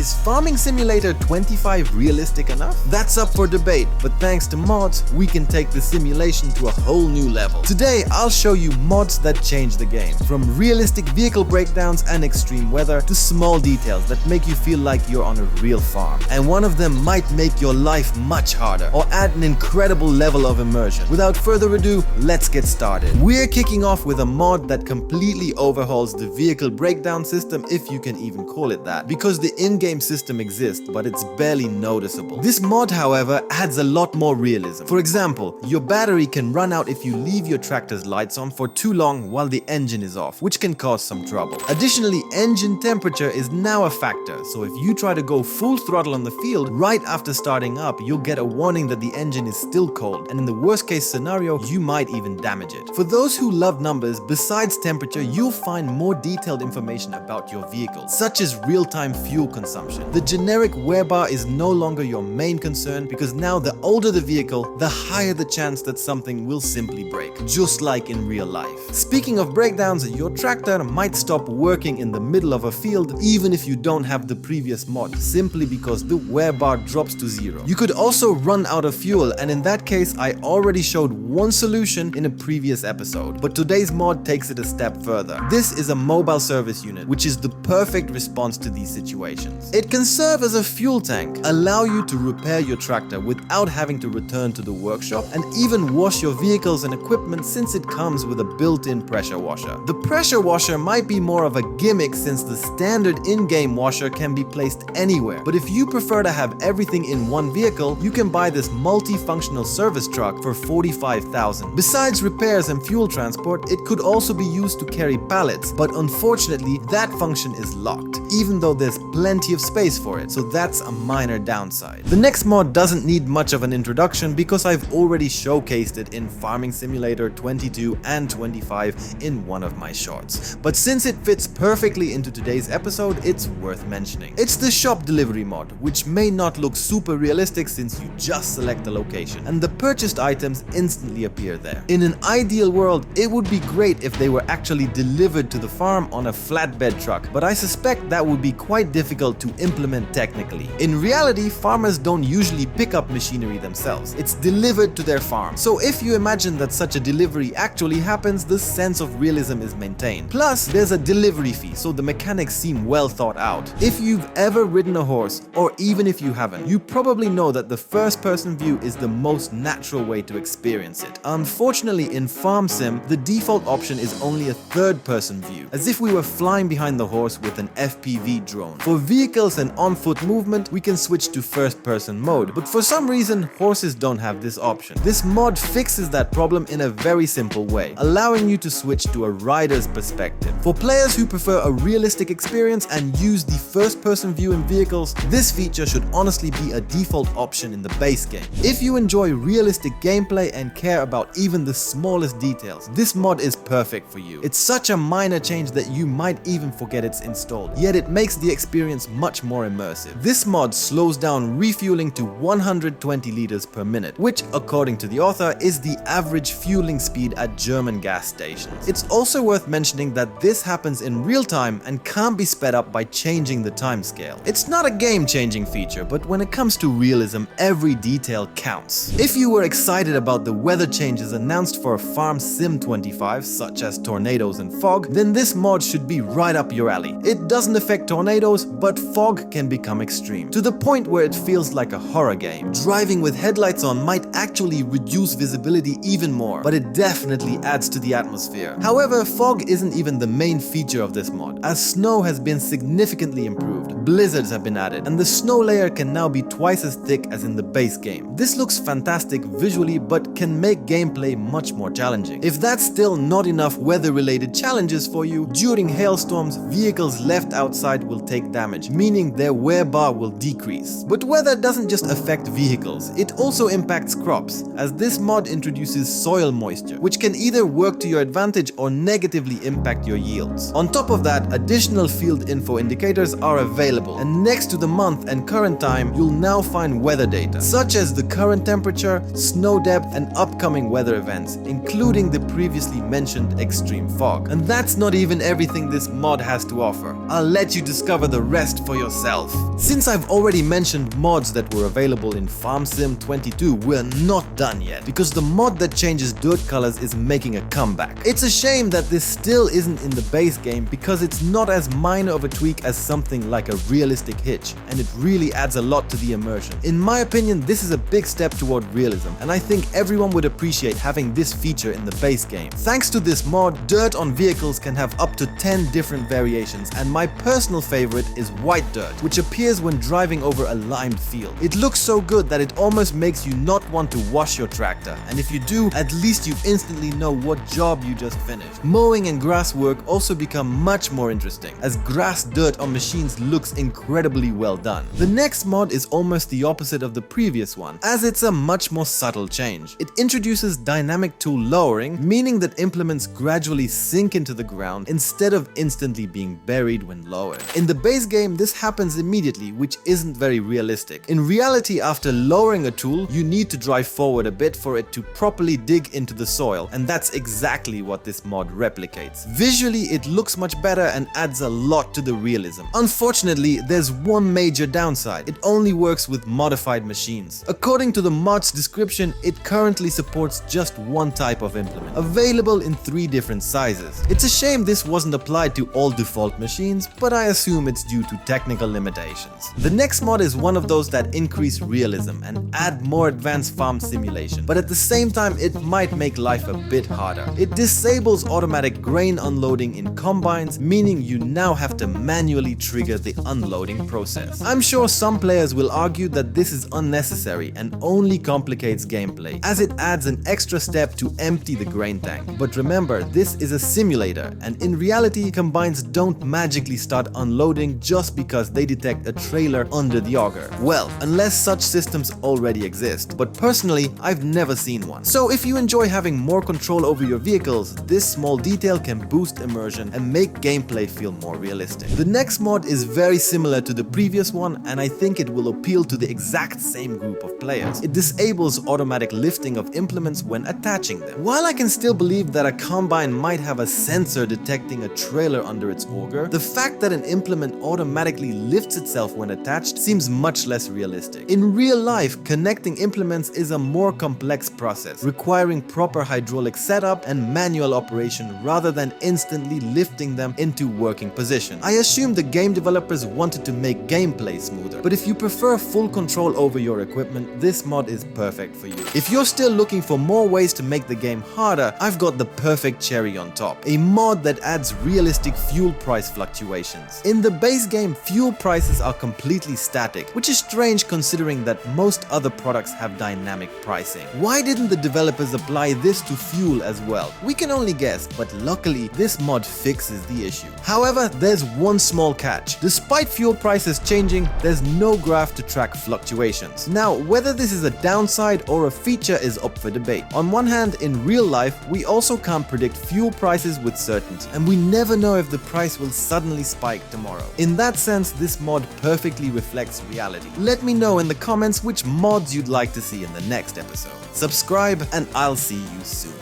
Is Farming Simulator 25 realistic enough? That's up for debate, but thanks to mods, we can take the simulation to a whole new level. Today, I'll show you mods that change the game, from realistic vehicle breakdowns and extreme weather to small details that make you feel like you're on a real farm. And one of them might make your life much harder or add an incredible level of immersion. Without further ado, let's get started. We're kicking off with a mod that completely overhauls the vehicle breakdown system, if you can even call it that, because the in-game system exists, but it's barely noticeable. This mod, however, adds a lot more realism. For example, your battery can run out if you leave your tractor's lights on for too long while the engine is off, which can cause some trouble. Additionally, engine temperature is now a factor, so if you try to go full throttle on the field, right after starting up, you'll get a warning that the engine is still cold, and in the worst case scenario, you might even damage it. For those who love numbers, besides temperature, you'll find more detailed information about your vehicle, such as real-time fuel consumption. The generic wear bar is no longer your main concern, because now the older the vehicle, the higher the chance that something will simply break, just like in real life. Speaking of breakdowns, your tractor might stop working in the middle of a field even if you don't have the previous mod, simply because the wear bar drops to 0. You could also run out of fuel, and in that case I already showed one solution in a previous episode, but today's mod takes it a step further. This is a mobile service unit, which is the perfect response to these situations. It can serve as a fuel tank, allow you to repair your tractor without having to return to the workshop, and even wash your vehicles and equipment since it comes with a built-in pressure washer. The pressure washer might be more of a gimmick since the standard in-game washer can be placed anywhere, but if you prefer to have everything in one vehicle, you can buy this multifunctional service truck for $45,000. Besides repairs and fuel transport, it could also be used to carry pallets, but unfortunately that function is locked, even though there's plenty of space for it, so that's a minor downside. The next mod doesn't need much of an introduction because I've already showcased it in Farming Simulator 22 and 25 in one of my shorts, but since it fits perfectly into today's episode, it's worth mentioning. It's the shop delivery mod, which may not look super realistic since you just select the location and the purchased items instantly appear there. In an ideal world, it would be great if they were actually delivered to the farm on a flatbed truck, but I suspect that would be quite difficult to implement technically. In reality, farmers don't usually pick up machinery themselves. It's delivered to their farm. So if you imagine that such a delivery actually happens, the sense of realism is maintained. Plus, there's a delivery fee, so the mechanics seem well thought out. If you've ever ridden a horse, or even if you haven't, you probably know that the first-person view is the most natural way to experience it. Unfortunately, in Farm Sim, the default option is only a third-person view, as if we were flying behind the horse with an FPV drone. For vehicles and on-foot movement, we can switch to first-person mode, but for some reason, horses don't have this option. This mod fixes that problem in a very simple way, allowing you to switch to a rider's perspective. For players who prefer a realistic experience and use the first-person view in vehicles, this feature should honestly be a default option in the base game. If you enjoy realistic gameplay and care about even the smallest details, this mod is perfect for you. It's such a minor change that you might even forget it's installed, yet it makes the experience much more immersive. This mod slows down refueling to 120 liters per minute, which, according to the author, is the average fueling speed at German gas stations. It's also worth mentioning that this happens in real time and can't be sped up by changing the timescale. It's not a game-changing feature, but when it comes to realism, every detail counts. If you were excited about the weather changes announced for Farm Sim 25, such as tornadoes and fog, then this mod should be right up your alley. It doesn't affect tornadoes, but fog can become extreme, to the point where it feels like a horror game. Driving with headlights on might actually reduce visibility even more, but it definitely adds to the atmosphere. However, fog isn't even the main feature of this mod, as snow has been significantly improved, blizzards have been added, and the snow layer can now be twice as thick as in the base game. This looks fantastic visually, but can make gameplay much more challenging. If that's still not enough weather-related challenges for you, during hailstorms, vehicles left outside will take damage, meaning their wear bar will decrease. But weather doesn't just affect vehicles, it also impacts crops, as this mod introduces soil moisture, which can either work to your advantage or negatively impact your yields. On top of that, additional field info indicators are available, and next to the month and current time, you'll now find weather data, such as the current temperature, snow depth, and upcoming weather events, including the previously mentioned extreme fog. And that's not even everything this mod has to offer. I'll let you discover the rest for for yourself. Since I've already mentioned mods that were available in Farm Sim 22, we're not done yet, because the mod that changes dirt colors is making a comeback. It's a shame that this still isn't in the base game because it's not as minor of a tweak as something like a realistic hitch, and it really adds a lot to the immersion. In my opinion, this is a big step toward realism, and I think everyone would appreciate having this feature in the base game. Thanks to this mod, dirt on vehicles can have up to 10 different variations, and my personal favorite is white dirt, which appears when driving over a limed field. It looks so good that it almost makes you not want to wash your tractor, and if you do, at least you instantly know what job you just finished. Mowing and grass work also become much more interesting, as grass dirt on machines looks incredibly well done. The next mod is almost the opposite of the previous one, as it's a much more subtle change. It introduces dynamic tool lowering, meaning that implements gradually sink into the ground instead of instantly being buried when lowered. In the base game, this happens immediately, which isn't very realistic. In reality, after lowering a tool, you need to drive forward a bit for it to properly dig into the soil, and that's exactly what this mod replicates. Visually, it looks much better and adds a lot to the realism. Unfortunately, there's one major downside. It only works with modified machines. According to the mod's description, it currently supports just one type of implement, available in 3 different sizes. It's a shame this wasn't applied to all default machines, but I assume it's due to technical limitations. The next mod is one of those that increase realism and add more advanced farm simulation, but at the same time it might make life a bit harder. It disables automatic grain unloading in combines, meaning you now have to manually trigger the unloading process. I'm sure some players will argue that this is unnecessary and only complicates gameplay, as it adds an extra step to empty the grain tank. But remember, this is a simulator, and in reality, combines don't magically start unloading just because they detect a trailer under the auger. Well, unless such systems already exist, but personally, I've never seen one. So if you enjoy having more control over your vehicles, this small detail can boost immersion and make gameplay feel more realistic. The next mod is very similar to the previous one, and I think it will appeal to the exact same group of players. It disables automatic lifting of implements when attaching them. While I can still believe that a combine might have a sensor detecting a trailer under its auger, the fact that an implement automatically lifts itself when attached seems much less realistic. In real life, connecting implements is a more complex process, requiring proper hydraulic setup and manual operation rather than instantly lifting them into working position. I assume the game developers wanted to make gameplay smoother, but if you prefer full control over your equipment, this mod is perfect for you. If you're still looking for more ways to make the game harder, I've got the perfect cherry on top, a mod that adds realistic fuel price fluctuations. In the base game, fuel prices are completely static, which is strange considering that most other products have dynamic pricing. Why didn't the developers apply this to fuel as well? We can only guess, but luckily this mod fixes the issue. However, there's one small catch. Despite fuel prices changing, there's no graph to track fluctuations. Now, whether this is a downside or a feature is up for debate. On one hand, in real life, we also can't predict fuel prices with certainty, and we never know if the price will suddenly spike tomorrow. In that sense, this mod perfectly reflects reality. Let me know in the comments which mods you'd like to see in the next episode. Subscribe, and I'll see you soon.